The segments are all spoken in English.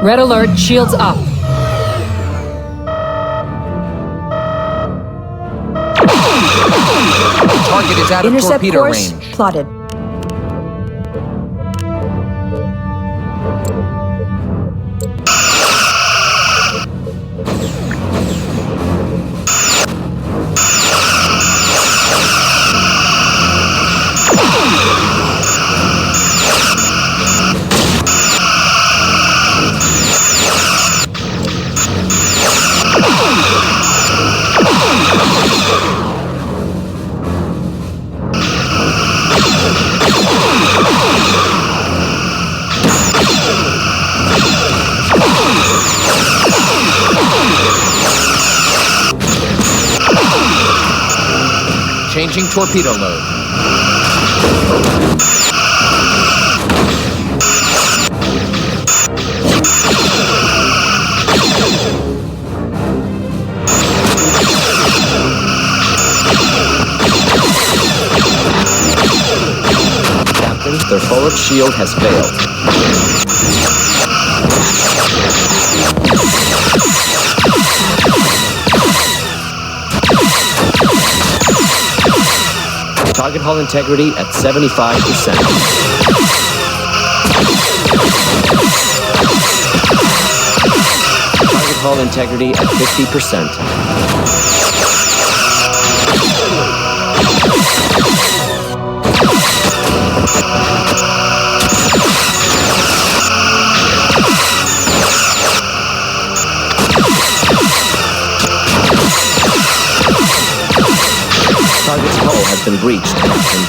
Red alert, shields up. The target is out of Intercept torpedo course range. plotted. Changing torpedo mode. Captain, their forward shield has failed. Target hull integrity at 75%. Target hull integrity at 50%. Target's hull has been breached, Captain.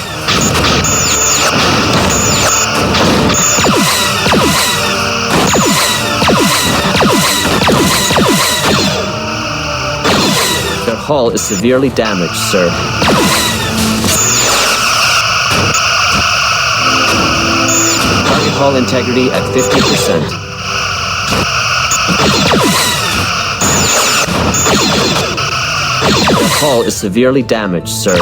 Their hull is severely damaged, sir. Target hull integrity at 50%. Their hull is severely damaged, sir.